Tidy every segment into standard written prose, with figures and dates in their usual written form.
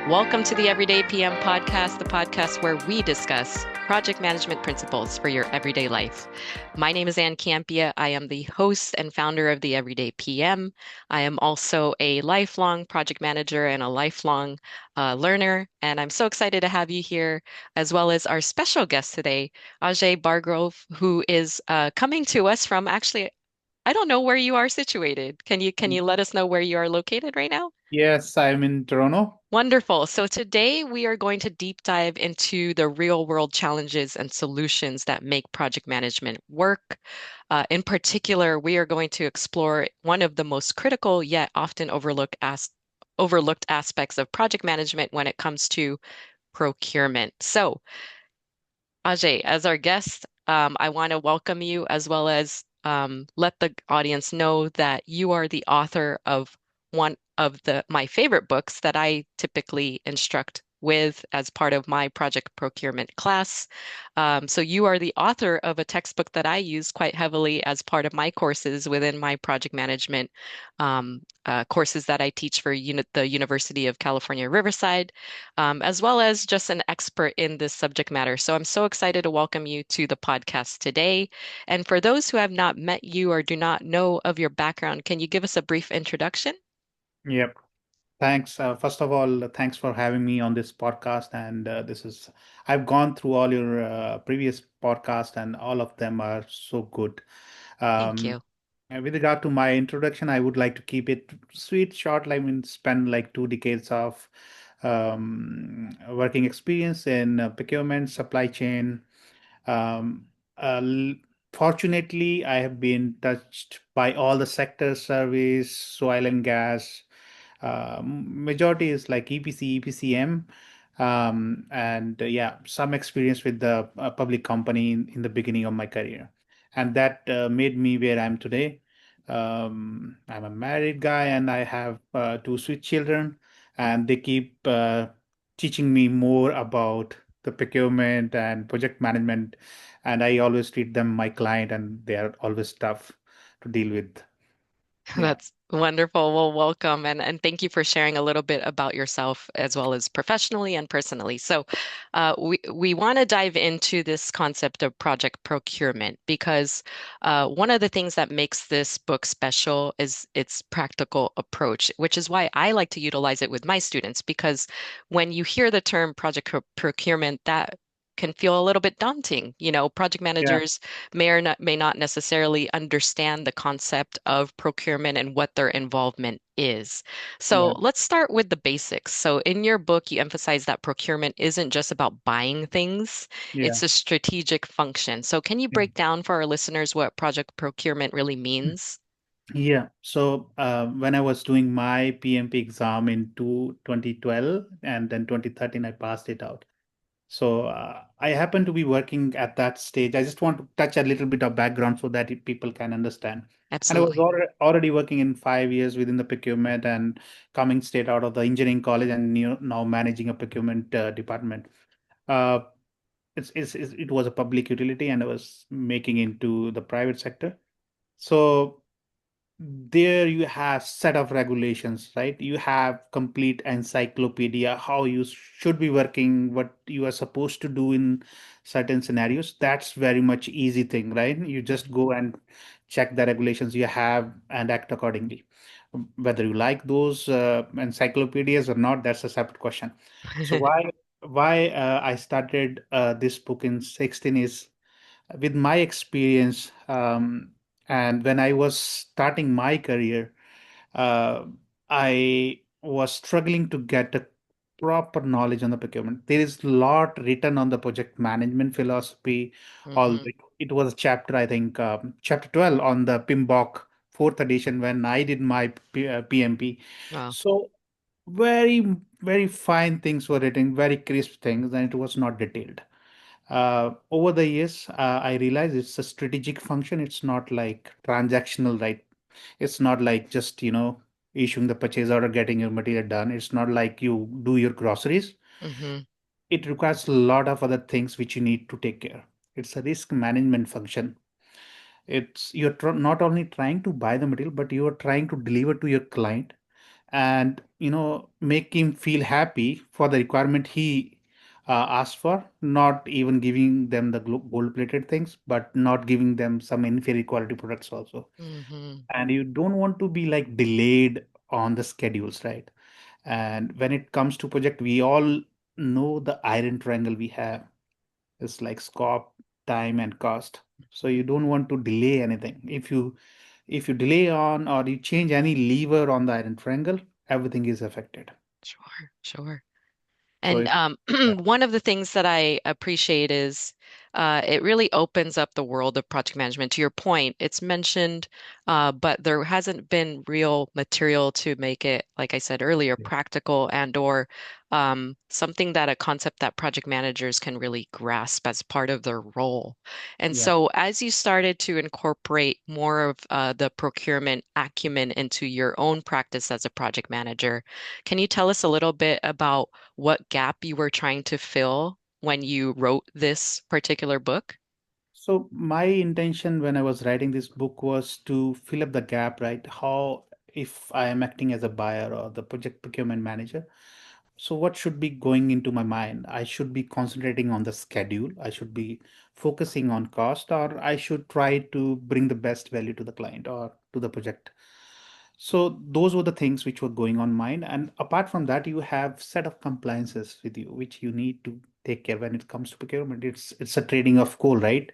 Welcome to the Everyday PM podcast, the podcast where we discuss project management principles for your everyday life. My name is Ann Campea. I am the host and founder of the Everyday PM. I am also a lifelong project manager and a lifelong learner, and I'm so excited to have you here, as well as our special guest today, Ajay Bhargove, who is coming to us from actually, I don't know where you are situated. Can you let us know where you are located right now? Yes, I'm in Toronto. Wonderful. So today we are going to deep dive into the real world challenges and solutions that make project management work. In particular, we are going to explore one of the most critical yet often overlooked aspects of project management when it comes to procurement. So, Ajay, as our guest, I want to welcome you as well as let the audience know that you are the author of one of the my favorite books that I typically instruct with as part of my project procurement class. So you are the author of a textbook that I use quite heavily as part of my courses within my project management courses that I teach for the University of California, Riverside, as well as just an expert in this subject matter. So I'm so excited to welcome you to the podcast today. And for those who have not met you or do not know of your background, can you give us a brief introduction? Yep. Thanks. First of all, thanks for having me on this podcast. I've gone through all your previous podcasts, and all of them are so good. Thank Um, you. and with regard to my introduction, I would like to keep it sweet, short. I mean, spend like 2 decades of working experience in procurement, supply chain. Um, uh, l- Fortunately, I have been touched by all the sectors: service, oil and gas. Majority is like EPC, EPCM, and yeah, some experience with the public company in the beginning of my career, and that made me where I'm today. I'm a married guy, and I have two sweet children, and they keep teaching me more about the procurement and project management, and I always treat them my client, and they are always tough to deal with. Yeah. That's wonderful. Well, welcome and thank you for sharing a little bit about yourself as well as professionally and personally. So, we want to dive into this concept of project procurement because one of the things that makes this book special is its practical approach, which is why I like to utilize it with my students because when you hear the term procurement, that can feel a little bit daunting. You know, project Yeah. managers may not necessarily understand the concept of procurement and what their involvement is. So Yeah. let's start with the basics. So in your book, you emphasize that procurement isn't just about buying things, Yeah. it's a strategic function. So can you Yeah. break down for our listeners what project procurement really means? Yeah. So when I was doing my PMP exam in 2012 and then 2013, I passed it out. So I happen to be working at that stage. I just want to touch a little bit of background so that people can understand. And I was Absolutely. already working in 5 years within the procurement and coming straight out of the engineering college and now managing a procurement department. Uh, it was a public utility and I was making into the private sector. So there you have set of regulations, right? You have complete encyclopedia how you should be working, what you are supposed to do in certain scenarios. That's very much easy thing, right? You just go and check the regulations you have and act accordingly. Whether you like those encyclopedias or not, that's a separate question. So why I started this book in 16 is with my experience, and when I was starting my career, uh, I was struggling to get a proper knowledge on the procurement. There is a lot written on the project management philosophy. All Hmm. it was a chapter, I think, chapter 12 on the PMBOK fourth edition when I did my PMP. Wow. So very, very fine things were written, very crisp things, and it was not detailed. Over the years, I realize it's a strategic function. It's not like transactional, right? It's not like just, issuing the purchase order, getting your material done. It's not like you do your groceries. Hmm. It requires a lot of other things which you need to take care. It's a risk management function. It's not only trying to buy the material, but you are trying to deliver to your client, and make him feel happy for the requirement he asked for, not even giving them the gold plated things, but not giving them some inferior quality products also. Hmm. And you don't want to be like delayed on the schedules, right? And when it comes to project, we all know the iron triangle we have. It's like scope, time, and cost. So you don't want to delay anything. If you delay on or you change any lever on the iron triangle, everything is affected. Sure, sure. So And yeah, one of the things that I appreciate is it really opens up the world of project management. To your point, it's mentioned, but there hasn't been real material to make it, like I said earlier, practical and or something that a concept that project managers can really grasp as part of their role. And yeah. so as you started to incorporate more of the procurement acumen into your own practice as a project manager, can you tell us a little bit about what gap you were trying to fill when you wrote this particular book? So my intention when I was writing this book was to fill up the gap, right? How, if I am acting as a buyer or the project procurement manager, so what should be going into my mind? I should be concentrating on the schedule. I should be focusing on cost, or I should try to bring the best value to the client or to the project. So those were the things which were going on mine. And apart from that, you have set of compliances with you, which you need to take care when it comes to procurement. It's a trading of coal, right?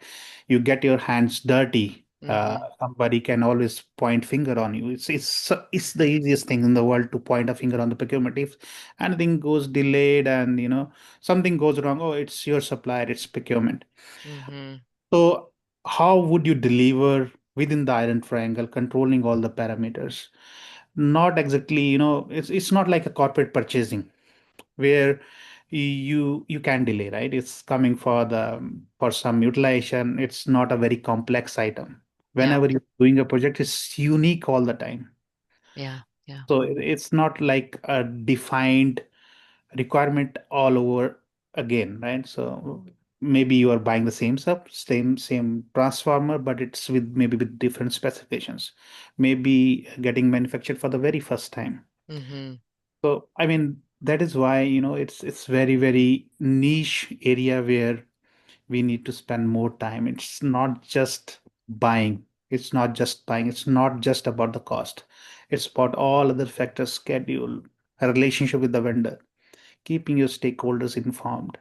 You get your hands dirty. Hmm. Somebody can always point finger on you. It's the easiest thing in the world to point a finger on the procurement. If anything goes delayed and something goes wrong, oh, it's your supplier, it's procurement. Hmm. So how would you deliver within the iron triangle, controlling all the parameters? Not exactly, it's not like a corporate purchasing where you can delay, right? It's coming for some utilization. It's not a very complex item. Yeah, Whenever you're doing a project, it's unique all the time. yeah, yeah. So it's not like a defined requirement all over again, right? So maybe you are buying the same stuff, same transformer, but it's with different specifications, maybe getting manufactured for the very first time. Hmm. So I mean that is why it's very very niche area where we need to spend more time. It's not just buying. It's not just buying. It's not just about the cost. It's about all other factors, schedule, a relationship with the vendor, keeping your stakeholders informed,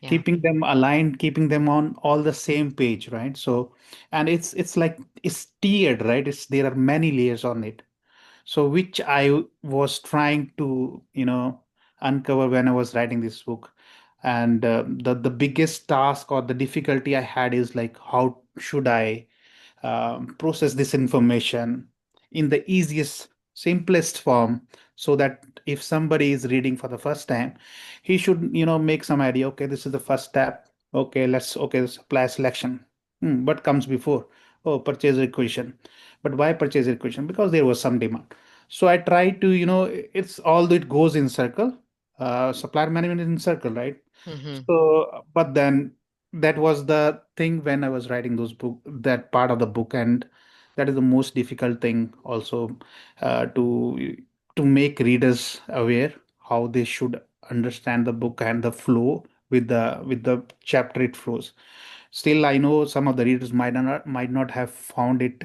Yeah. keeping them aligned, keeping them on all the same page, right? So, and it's like it's tiered, right? It's there are many layers on it. So, which I was trying to, uncover when I was writing this book. And the biggest task or the difficulty I had is like, how should I process this information in the easiest, simplest form so that if somebody is reading for the first time, he should, make some idea. Okay, this is the first step. Okay, supply selection. What comes before? Oh, purchase requisition. But why purchase requisition? Because there was some demand. So I try to, it's although it goes in circle, supplier management is in circle, right? Hmm. So, but then that was the thing when I was writing that part of the book, and that is the most difficult thing also to make readers aware how they should understand the book and the flow with the chapter it flows. Still, I know some of the readers might not have found it.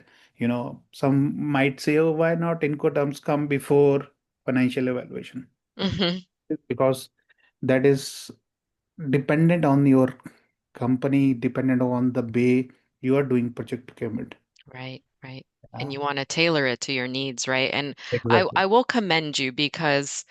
Some might say, "Oh, why not Incoterms come before financial evaluation?" Hmm. Because that is dependent on your company, dependent on the way you are doing project procurement. Right, right. And Yeah, you want to tailor it to your needs, right? And I exactly. will commend you because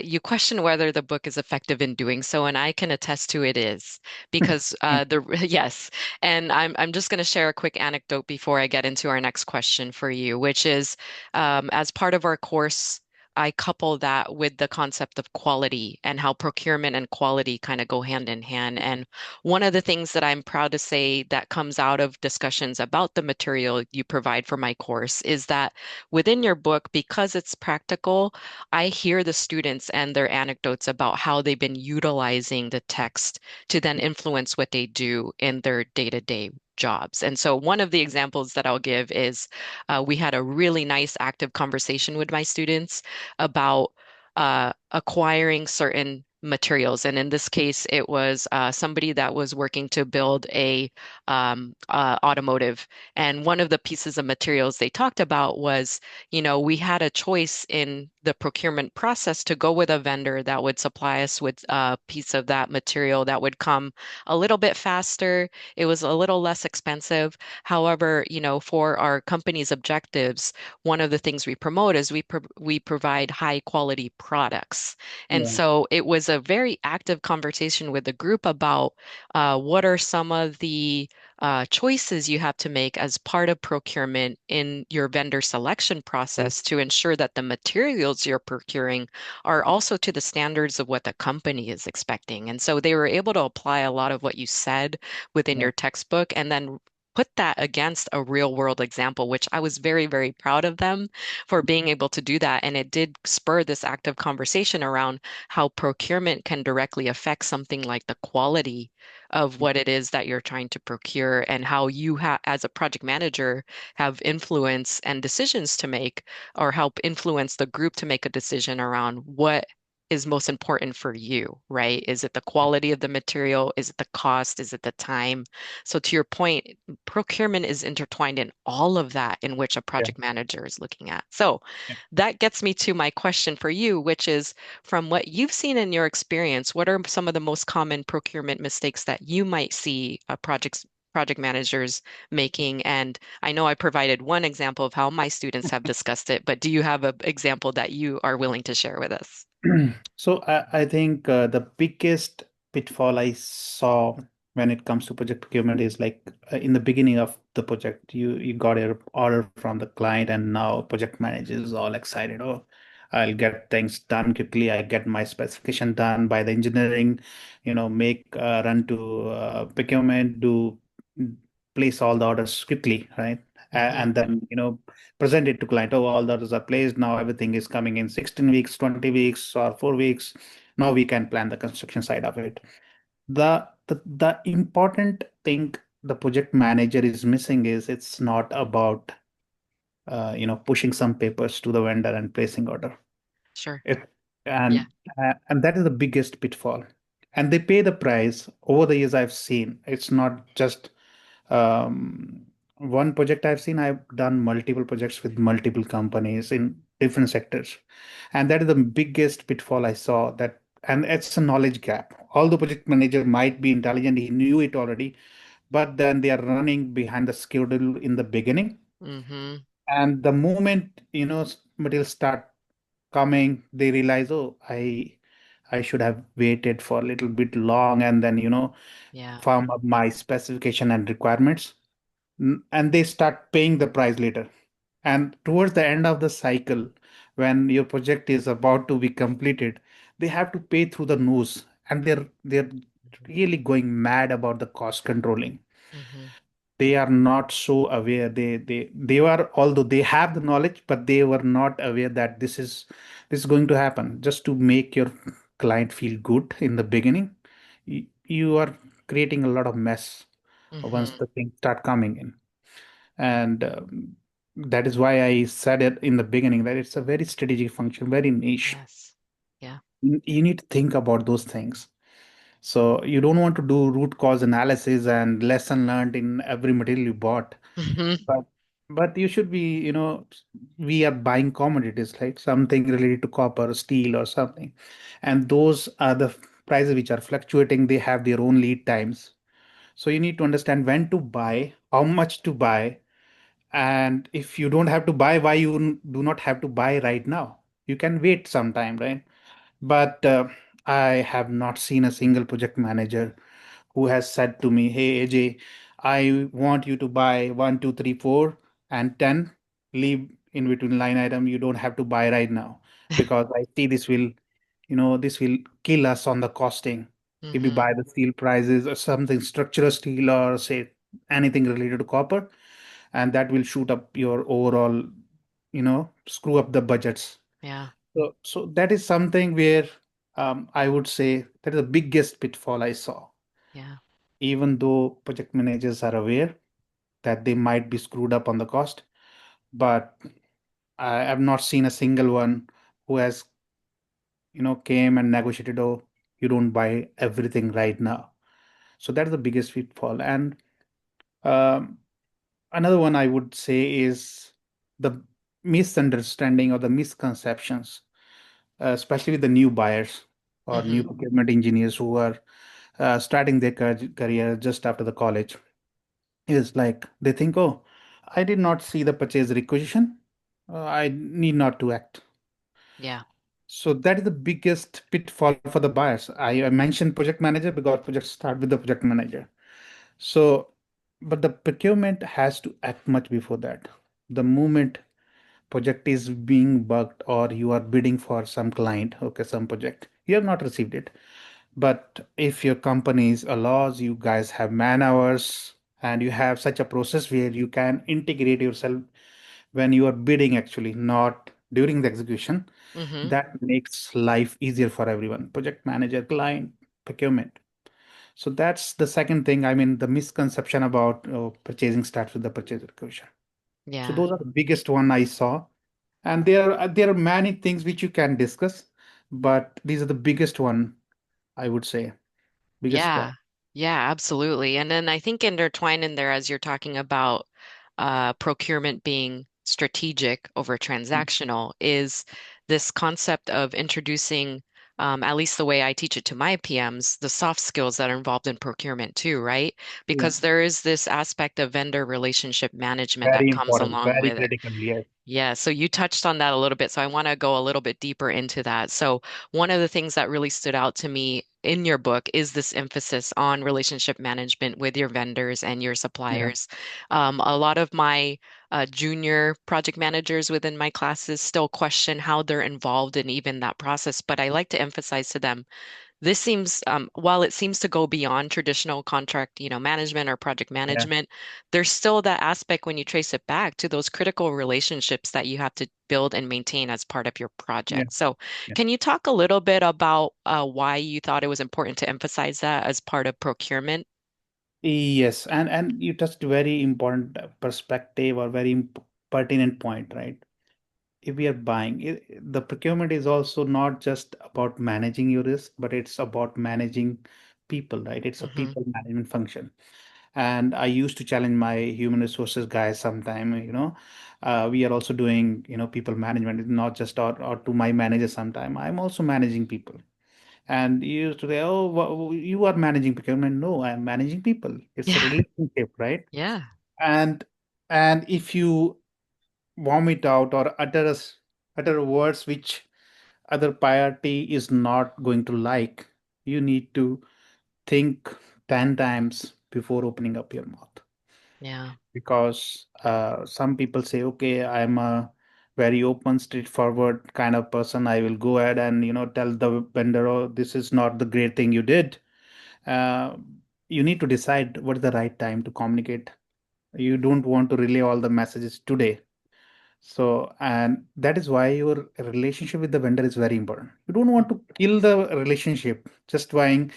you question whether the book is effective in doing so, and I can attest to it is because Thank the yes, and I'm just going to share a quick anecdote before I get into our next question for you, which is as part of our course. I couple that with the concept of quality and how procurement and quality kind of go hand in hand. And one of the things that I'm proud to say that comes out of discussions about the material you provide for my course is that within your book, because it's practical, I hear the students and their anecdotes about how they've been utilizing the text to then influence what they do in their day-to-day jobs. And so one of the examples that I'll give is we had a really nice active conversation with my students about acquiring certain materials. And in this case, it was somebody that was working to build a automotive. And one of the pieces of materials they talked about was, we had a choice in the procurement process to go with a vendor that would supply us with a piece of that material that would come a little bit faster. It was a little less expensive. However, for our company's objectives, one of the things we promote is we provide high quality products. And Yeah. so it was a very active conversation with the group about what are some of the choices you have to make as part of procurement in your vendor selection process to ensure that the materials you're procuring are also to the standards of what the company is expecting. And so they were able to apply a lot of what you said within Yeah. your textbook and then put that against a real world example, which I was very, very proud of them for being able to do that. And it did spur this active conversation around how procurement can directly affect something like the quality of what it is that you're trying to procure and how you as a project manager have influence and decisions to make or help influence the group to make a decision around what is most important for you, right? Is it the quality of the material? Is it the cost? Is it the time? So to your point, procurement is intertwined in all of that in which a Yeah. project manager is looking at. So Yeah. that gets me to my question for you, which is from what you've seen in your experience, what are some of the most common procurement mistakes that you might see project managers making? And I know I provided one example of how my students have discussed it, but do you have an example that you are willing to share with us? So I think the biggest pitfall I saw when it comes to project procurement is like in the beginning of the project, you got your order from the client, and now project manager is all excited. Oh, I'll get things done quickly. I get my specification done by the engineering, make run to procurement, do place all the orders quickly, right? Hmm. And then present it to client. Oh, all the orders are placed. Now everything is coming in 16 weeks, 20 weeks, or 4 weeks. Now we can plan the construction side of it. The important thing the project manager is missing is it's not about pushing some papers to the vendor and placing order. Sure. It, Yeah. and that is the biggest pitfall. And they pay the price. Over the years I've seen it's not just um, one project I've seen. I've done multiple projects with multiple companies in different sectors. And that is the biggest pitfall I saw, that, and it's a knowledge gap. All the project manager might be intelligent, he knew it already, but then they are running behind the schedule in the beginning. Hmm. And the moment, materials start coming, they realize, oh, I should have waited for a little bit long, and then, Yeah. firm up my specification and requirements. And they start paying the price later. And towards the end of the cycle, when your project is about to be completed, they have to pay through the nose, and they're really going mad about the cost controlling. Hmm. They are not so aware. They were, although they have the knowledge, but they were not aware that this is going to happen. Just to make your client feel good in the beginning, you are creating a lot of mess once Hmm. the things start coming in. And that is why I said it in the beginning, that it's a very strategic function, very niche. Yes. Yeah. You need to think about those things. So you don't want to do root cause analysis and lesson learned in every material you bought. Hmm. But you should be, we are buying commodities, like something related to copper, steel, or something. And those are the prices which are fluctuating. They have their own lead times. So you need to understand when to buy, how much to buy, and if you don't have to buy, why you do not have to buy right now. You can wait some time, right? But I have not seen a single project manager who has said to me, "Hey AJ, I want you to buy one, two, three, four, and 10. Leave in between line item. You don't have to buy right now because I see this will kill us on the costing. If you Hmm. buy the steel prices or something structural steel, or say anything related to copper, and that will shoot up your overall, screw up the budgets." Yeah. So that is something where I would say that is the biggest pitfall I saw. Yeah. Even though project managers are aware, that they might be screwed up on the cost, but I have not seen a single one who has, came and negotiated, oh, you don't buy everything right now. So that's the biggest pitfall. And um, another one I would say is the misunderstanding or the misconceptions, especially with the new buyers or new Hmm. procurement engineers who are starting their career just after the college. Is like they think, oh, I did not see the purchase requisition. I need not to act. Yeah. So that is the biggest pitfall for the buyers. I mentioned project manager because projects start with the project manager. So, but the procurement has to act much before that. The moment project is being bugged or you are bidding for some client, okay, some project, you have not received it. But if your companies allows you guys have man hours and you have such a process where you can integrate yourself when you are bidding actually, not during the execution, Hmm. that makes life easier for everyone, project manager, client, procurement. So that's the second thing. I mean, the misconception about purchasing starts with the purchase execution. So Yeah. those are the biggest one I saw. And there are many things which you can discuss, but these are the biggest one, I would say, biggest Yeah, flaw. yeah, absolutely. And then I think intertwined in there as you're talking about procurement being strategic over transactional is this concept of introducing, at least the way I teach it to my PMs, the soft skills that are involved in procurement too, right? Yeah, Because there is this aspect of vendor relationship management that very comes important, along very with it. critical. Yes. Yeah, so you touched on that a little bit, so I want to go a little bit deeper into that. So, one of the things that really stood out to me in your book is this emphasis on relationship management with your vendors and your Yeah. suppliers. A lot of my junior project managers within my classes still question how they're involved in even that process, but I like to emphasize to them this seems, while it seems to go beyond traditional contract, management or project Yeah. management, there's still that aspect when you trace it back to those critical relationships that you have to build and maintain as part of your Yeah. project. So, Yeah. can you talk a little bit about why you thought it was important to emphasize that as part of procurement? Yes, and you touched a very important perspective or very pertinent point, right? If we are buying, the procurement is also not just about managing your risk, but it's about managing people, right? It's a Hmm. people management function. And I used to challenge my human resources guys sometime, we are also doing, people management. It's not just or to my manager sometime. I'm also managing people. And you used to say, oh, you are managing procurement. No, I'm managing people. It's a Yeah, relationship, right? yeah, And and if you vomit out or utter words which other party is not going to like, you need to think 10 times before opening up your mouth. yeah, Because some people say, okay, I'm a very open, straightforward kind of person. I will go ahead and, tell the vendor, oh, this is not the great thing you did. uh, you need to decide what is the right time to communicate. You don't want to relay all the messages today. So, and that is why your relationship with the vendor is very important. You don't want to kill the relationship just by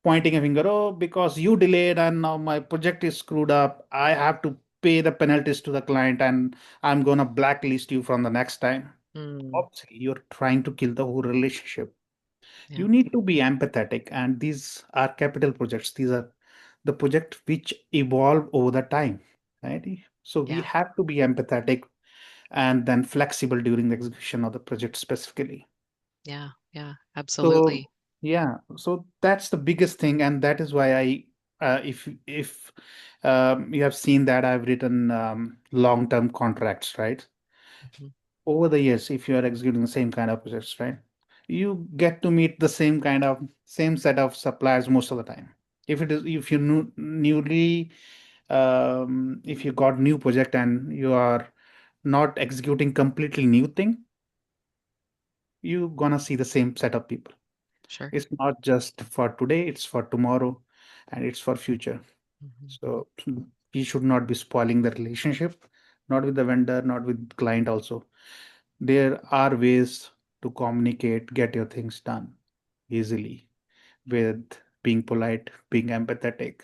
pointing a finger, oh, because you delayed and now my project is screwed up. I have to pay the penalties to the client and I'm going to blacklist you from the next time. mm, Obviously, you're trying to kill the whole relationship. yeah, You need to be empathetic, and these are capital projects. These are the project which evolve over the time, right? So we yeah, have to be empathetic and then flexible during the execution of the project specifically. yeah, yeah, So absolutely. yeah, so that's the biggest thing, and that is why if you have seen that I've written long-term contracts, right? Mhm. Over the years, if you are executing the same kind of projects, right, you get to meet the same set of suppliers most of the time. If you newly if you got new project and you are not executing completely new thing, you're gonna see the same set of people. Sure. It's not just for today, it's for tomorrow and it's for future. Hmm. So we should not be spoiling the relationship, not with the vendor, not with client also. There are ways to communicate, get your things done easily with being polite, being empathetic,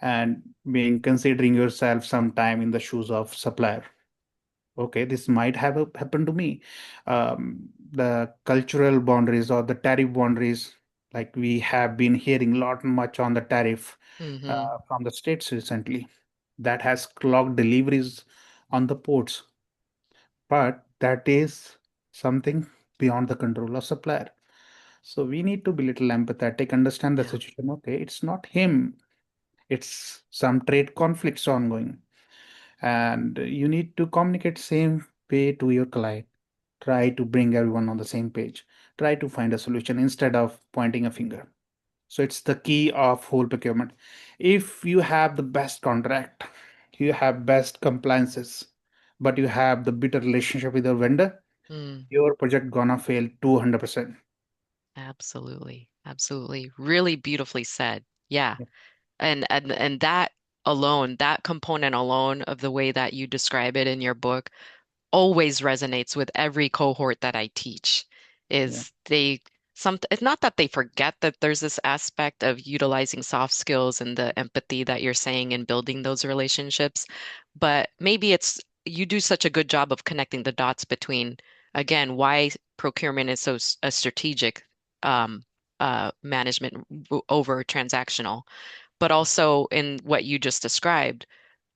and being considering yourself sometime in the shoes of supplier. Okay, this might have happened to me. The cultural boundaries or the tariff boundaries, like we have been hearing a lot much on the tariff Hmm. from the states recently, that has clogged deliveries on the ports. But that is something beyond the control of supplier. So we need to be little empathetic, understand the Yeah. situation. Okay, it's not him. It's some trade conflicts ongoing, and you need to communicate same way to your client. Try to bring everyone on the same page. Try to find a solution instead of pointing a finger. So it's the key of whole procurement. If you have the best contract, you have best compliances, but you have the bitter relationship with your vendor, Mm, your project gonna fail 200%. absolutely. Absolutely. Really beautifully said. Yeah. Yeah. And that alone, that component alone of the way that you describe it in your book always resonates with every cohort that I teach Yeah. is it's not that they forget that there's this aspect of utilizing soft skills and the empathy that you're saying in building those relationships, but maybe it's you do such a good job of connecting the dots between again why procurement is a strategic um, management over transactional, but also in what you just described,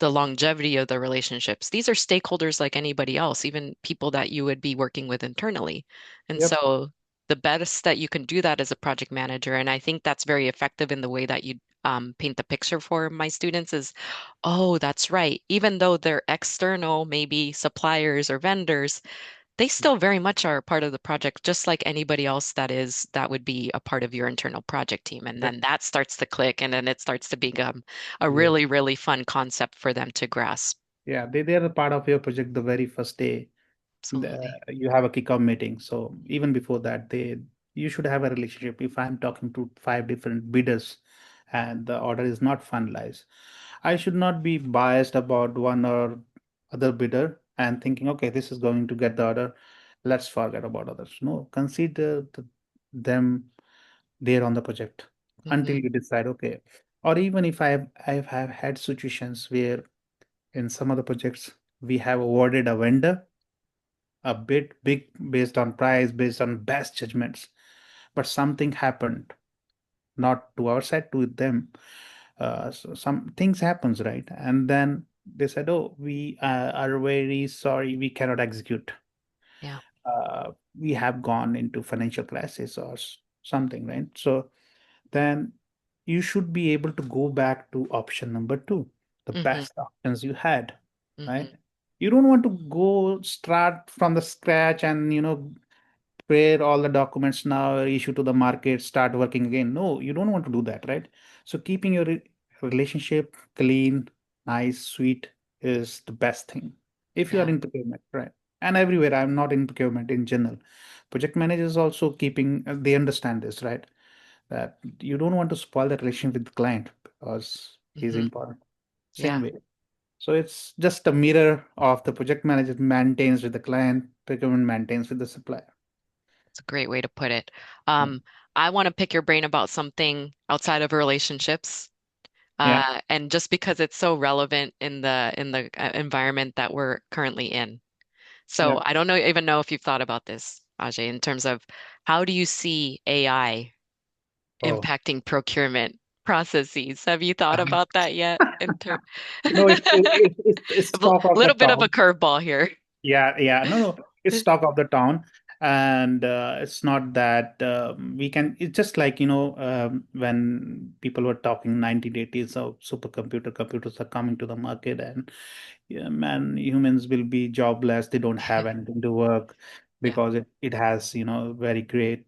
the longevity of the relationships. These are stakeholders like anybody else, even people that you would be working with internally. And Yep. so the best that you can do that as a project manager, and I think that's very effective in the way that you paint the picture for my students is, oh, that's right. Even though they're external, maybe suppliers or vendors, they still very much are a part of the project, just like anybody else that would be a part of your internal project team. And Yep. then that starts to click, and then it starts to become a Yeah. really, really fun concept for them to grasp. Yeah. They are a part of your project the very first day. Absolutely. You have a kickoff meeting. So even before that, you should have a relationship. If I'm talking to five different bidders and the order is not finalized, I should not be biased about one or other bidder and thinking, okay, this is going to get the order. Let's forget about others. No, consider them there on the project until Hmm. you decide, okay. Or even if I have had situations where in some of the projects we have awarded a vendor a bit big based on price, based on best judgments. But something happened, not to our side, to them. So some things happens, right? And then they said, "Oh, we are very sorry, we cannot execute. Yeah. We have gone into financial crisis or something, right?" So then you should be able to go back to option number two, the Hmm. best options you had, right? Hmm. You don't want to go start from the scratch and where all the documents now are issued to the market start working again. No, you don't want to do that, right? So keeping your relationship clean, nice, sweet is the best thing if you are Yeah. in procurement, right? And everywhere, I'm not in procurement in general. Project managers also keeping they understand this, right? That you don't want to spoil the relationship with the client because he's Hmm. important. Same Yeah. way. So it's just a mirror of the project manager maintains with the client, procurement maintains with the supplier. It's a great way to put it. Yeah. I want to pick your brain about something outside of relationships. Yeah. And just because it's so relevant in the environment that we're currently in. Yeah. So I don't know even know if you've thought about this, Ajay, in terms of how do you see AI Oh. impacting procurement processes? Have you thought about that yet? It's A talk of the little bit of a town. curveball here. Yeah, yeah, no, it's talk of the town, and it's not that we can. It's just like when people were talking 1980s of supercomputer, computers are coming to the market, and yeah, man, humans will be jobless. They don't have anything to work Yeah. because it has very great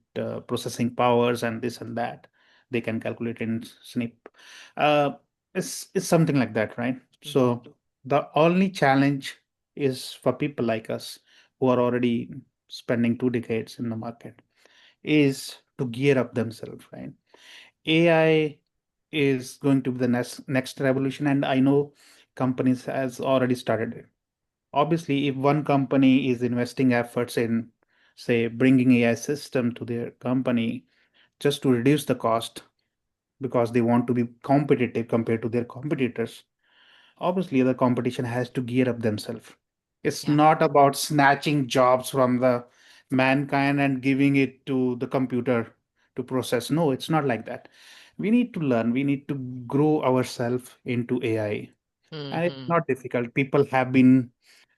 processing powers and this and that. They can calculate in snip. Uh, it's something like that, right? Hmm. So the only challenge is for people like us who are already spending 2 decades in the market is to gear up themselves, right? AI is going to be the next revolution, and I know companies has already started it. Obviously, if one company is investing efforts in, say, bringing AI system to their company just to reduce the cost, because they want to be competitive compared to their competitors. Obviously, the competition has to gear up themselves. It's Yeah. not about snatching jobs from the mankind and giving it to the computer to process. No, it's not like that. We need to learn, we need to grow ourselves into AI. And it's Mm-hmm. not difficult. People have been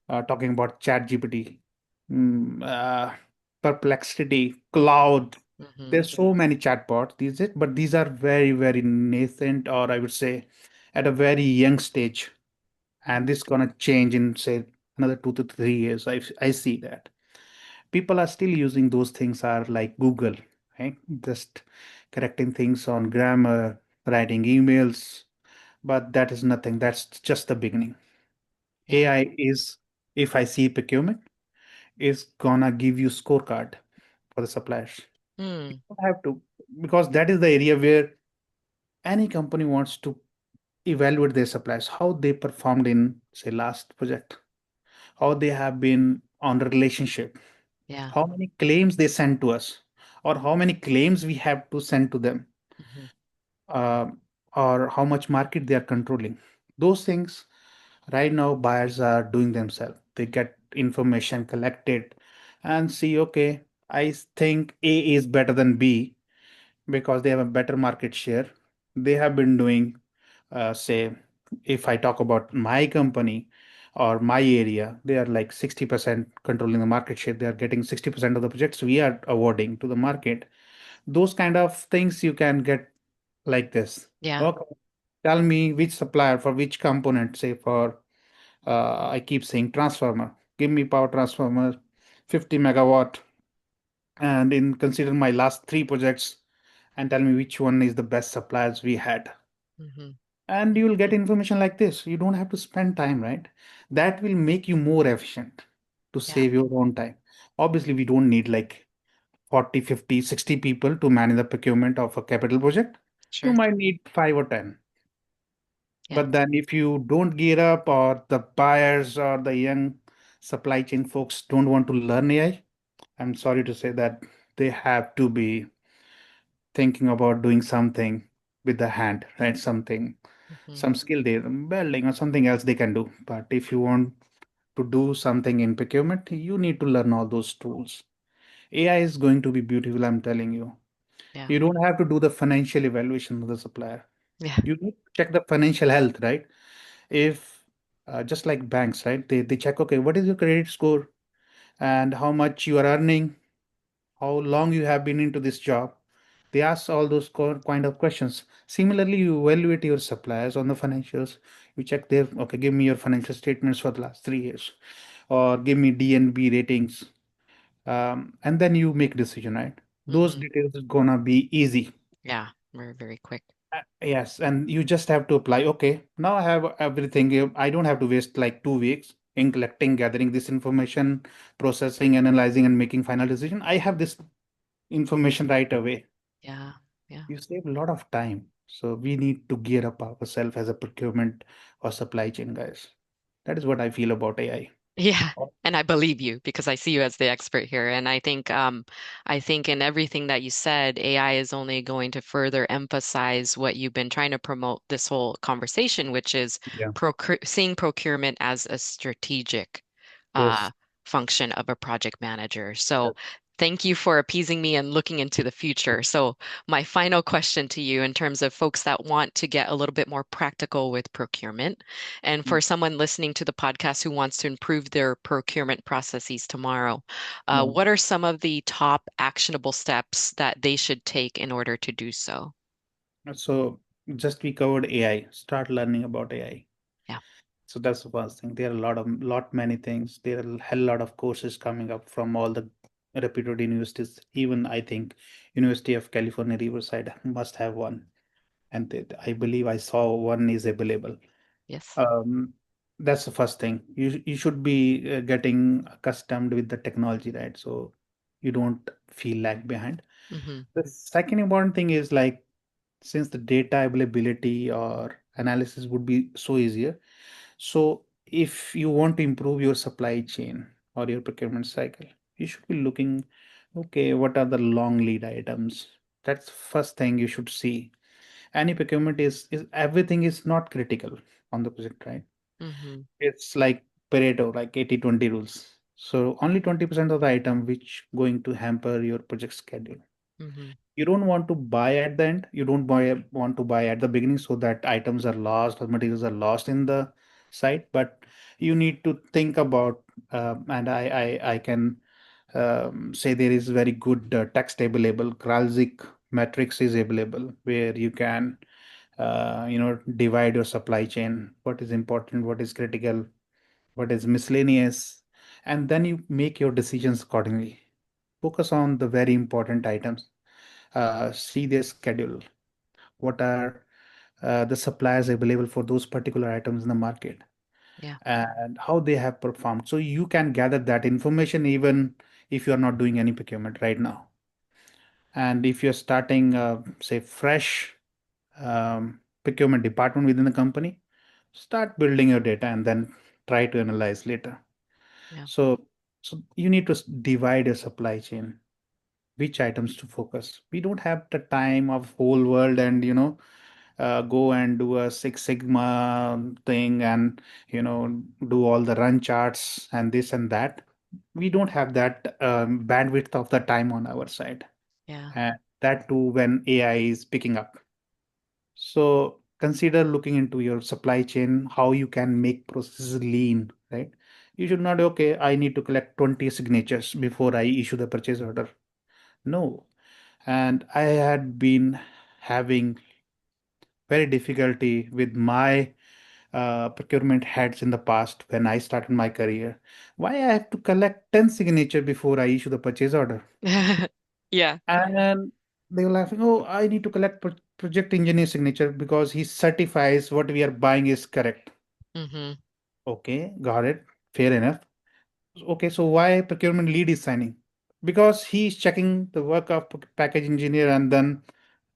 talking about chat GPT, perplexity, cloud. Mm-hmm. There's so many chatbots these days, but these are very, very nascent, or I would say at a very young stage. And this gonna change in say another 2 to 3 years. I see that people are still using those things are like Google, right? Just correcting things on grammar, writing emails, but that is nothing. That's just the beginning. Yeah. AI is, if I see procurement, is gonna give you scorecard for the suppliers. You Mm. don't have to, because that is the area where any company wants to evaluate their suppliers, how they performed in say last project, how they have been on the relationship, Yeah. how many claims they send to us, or how many claims we have to send to them, Mm-hmm. uh, or how much market they are controlling. Those things right now buyers are doing themselves. They get information collected and see, okay, I think A is better than B because they have a better market share. They have been doing, say, if I talk about my company or my area, they are like 60% controlling the market share. They are getting 60% of the projects we are awarding to the market. Those kind of things you can get like this. Yeah. Okay, tell me which supplier for which component, say for, I keep saying transformer. Give me power transformer, 50 megawatt, and in consider my last three projects and tell me which one is the best suppliers we had. Mm-hmm. And you will get information like this. You don't have to spend time, right? That will make you more efficient to Yeah. save your own time. Obviously, we don't need like 40, 50, 60 people to manage the procurement of a capital project. You Sure. might need 5 or 10. Yeah. But then if you don't gear up, or the buyers or the young supply chain folks don't want to learn AI, I'm sorry to say that they have to be thinking about doing something with the hand, right? Something, Mm-hmm. some skill they building or something else they can do. But if you want to do something in procurement, you need to learn all those tools. AI is going to be beautiful, I'm telling you. Yeah. You don't have to do the financial evaluation of the supplier. Yeah. You need to check the financial health, right? If just like banks, right? They check, okay, what is your credit score and how much you are earning, how long you have been into this job. They ask all those kind of questions. Similarly, you evaluate your suppliers on the financials. You check their, okay, give me your financial statements for the last 3 years, or give me DNB ratings, and then you make decision, right? Those Mm-hmm. details is gonna be easy. Yeah. Very, very quick. Yes, and you just have to apply. Okay, now I have everything. I don't have to waste like 2 weeks in collecting, gathering this information, processing, analyzing, and making final decision. I have this information right away. Yeah. Yeah. You save a lot of time. So we need to gear up ourselves as a procurement or supply chain guys. That is what I feel about AI. Yeah, and I believe you because I see you as the expert here. And I think in everything that you said, AI is only going to further emphasize what you've been trying to promote this whole conversation, which is Yeah. seeing procurement as a strategic uh, Yes. function of a project manager. So Yes. thank you for appeasing me and looking into the future. So my final question to you in terms of folks that want to get a little bit more practical with procurement, and Mm. for someone listening to the podcast who wants to improve their procurement processes tomorrow, Yeah. what are some of the top actionable steps that they should take in order to do so? So just we covered AI. Start learning about AI. Yeah. So that's the first thing. There are a lot many things. There are a hell lot of courses coming up from all the reputed universities. Even I think University of California Riverside must have one, and I believe I saw one is available. Yes. Um, that's the first thing. You should be getting accustomed with the technology, right? So you don't feel lag behind. Hmm. The second important thing is like, since the data availability or analysis would be so easier, so if you want to improve your supply chain or your procurement cycle, you should be looking, okay, what are the long lead items? That's first thing you should see. Any procurement is everything is not critical on the project, right? Mm-hmm. It's like Pareto, like 80-20 rules. So only 20% of the item which going to hamper your project schedule. Mm-hmm. You don't want to buy at the end. You don't want to buy at the beginning so that items are lost or materials are lost in the site. But you need to think about, and I can say there is very good text available. Kralzik matrix is available where you can divide your supply chain. What is important? What is critical? What is miscellaneous? And then you make your decisions accordingly. Focus on the very important items, see their schedule, what are the suppliers available for those particular items in the market, Yeah. and how they have performed. So you can gather that information even if you're not doing any procurement right now. And if you're starting, say, fresh procurement department within the company, start building your data and then try to analyze later. Yeah. So, so you need to divide your supply chain, which items to focus. We don't have the time of whole world and go and do a Six Sigma thing and do all the run charts and this and that. We don't have that bandwidth of the time on our side. Yeah. And that too when AI is picking up. So consider looking into your supply chain, how you can make processes lean, right? You should not, okay, I need to collect 20 signatures before I issue the purchase order. No. And I had been having very difficulty with my procurement heads in the past when I started my career. Why I have to collect 10 signature before I issue the purchase order? Yeah. And they were laughing, oh, I need to collect project engineer signature because he certifies what we are buying is correct. Mm-hmm. Okay, got it. Fair enough. Okay, so why procurement lead is signing? Because he's checking the work of package engineer and then,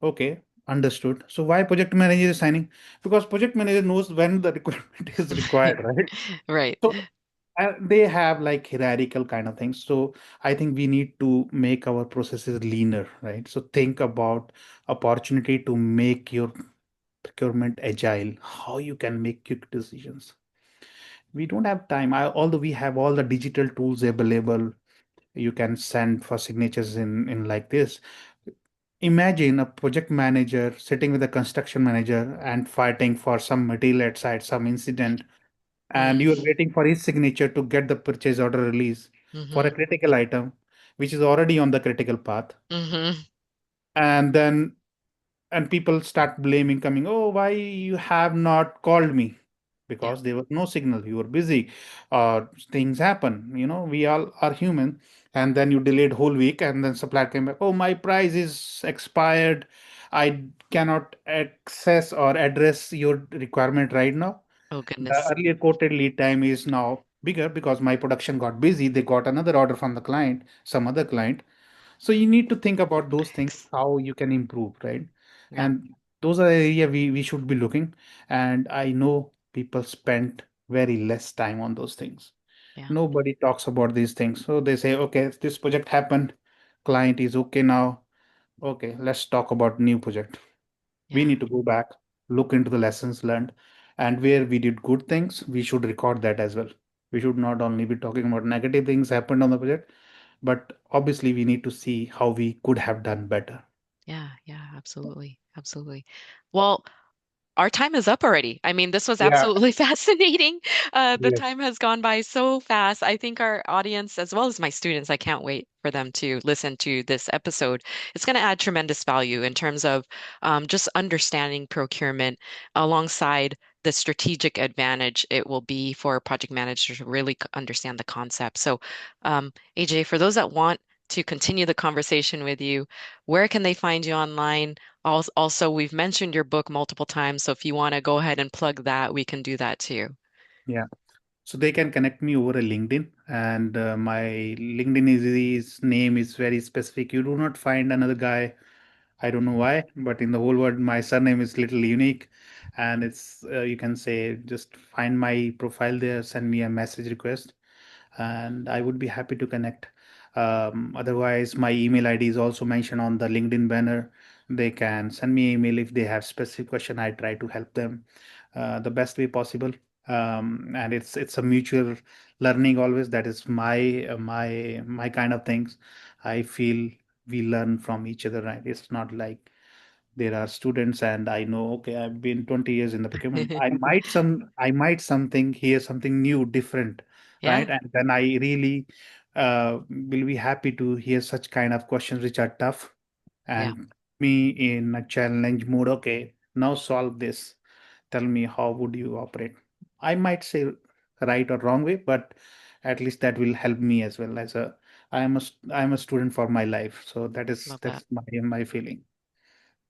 okay, understood. So why project manager is signing? Because project manager knows when the requirement is required, right? Right. So they have like hierarchical kind of things. So I think we need to make our processes leaner, right? So think about opportunity to make your procurement agile, how you can make quick decisions. We don't have time. Although we have all the digital tools available, you can send for signatures in like this. Imagine a project manager sitting with a construction manager and fighting for some material at site, some incident, and you are Mm. waiting for his signature to get the purchase order release for a Mm-hmm. critical item, which is already on the critical path. Mm-hmm. And then and people start blaming coming, oh, why you have not called me? Yeah. Because there was no signal, you were busy, or things happen, we all are human. And then you delayed whole week and then supplier came back, oh, my price is expired, I cannot access or address your requirement right now. Oh The goodness. earlier quoted lead time is now bigger because my production got busy, they got another order from the client, some other client. So you need to think about those things, Thanks. how you can improve, right? Yeah. And those are the area we should be looking. And I know people spend very less time on those things. Yeah. Nobody talks about these things. So they say, okay, this project happened, client is okay now. Okay, let's talk about new project. We Yeah. need to go back, look into the lessons learned, and where we did good things, we should record that as well. We should not only be talking about negative things happened on the project, but obviously we need to see how we could have done better. Yeah. Yeah. Absolutely. Absolutely. Well, our time is up already. I mean, this was Yeah. absolutely fascinating. The Yes. time has gone by so fast. I think our audience, as well as my students, I can't wait for them to listen to this episode. It's going to add tremendous value in terms of just understanding procurement alongside the strategic advantage it will be for project managers to really understand the concept. So, AJ, for those that want to continue the conversation with you, where can they find you online? Also, we've mentioned your book multiple times, so if you want to go ahead and plug that, we can do that too. Yeah. So they can connect me over a LinkedIn, and my LinkedIn is name is very specific. You do not find another guy. I don't know why, but in the whole world, my surname is little unique, and it's you can say just find my profile there, send me a message request, and I would be happy to connect. Otherwise, my email ID is also mentioned on the LinkedIn banner. They can send me email if they have specific question. I try to help them the best way possible. And it's a mutual learning always. That is my kind of things. I feel we learn from each other, right? It's not like there are students and I know, okay, I've been 20 years in the procurement. I might something hear something new, different, right? Yeah, And then I really will be happy to hear such kind of questions which are tough yeah. and me in a challenge mode. Okay, now solve this. Tell me how would you operate? I might say right or wrong way, but at least that will help me as well as a I am a student for my life. So Love that. that's my feeling.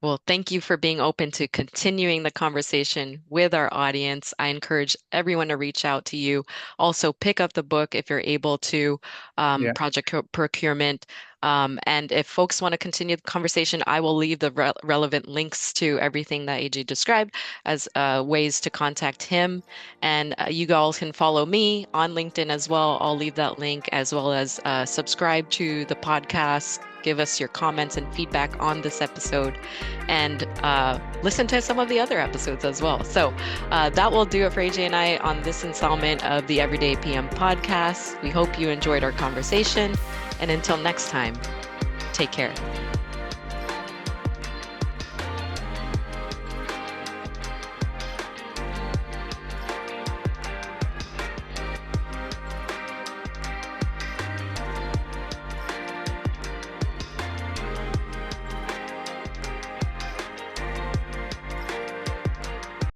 Well, thank you for being open to continuing the conversation with our audience. I encourage everyone to reach out to you. Also, pick up the book if you're able to, Yeah. Procurement. And if folks want to continue the conversation, I will leave the relevant links to everything that AJ described as ways to contact him. And you guys can follow me on LinkedIn as well. I'll leave that link as well as subscribe to the podcast. Give us your comments and feedback on this episode and listen to some of the other episodes as well. So that will do it for AJ and I on this installment of the Everyday PM podcast. We hope you enjoyed our conversation. And until next time, take care.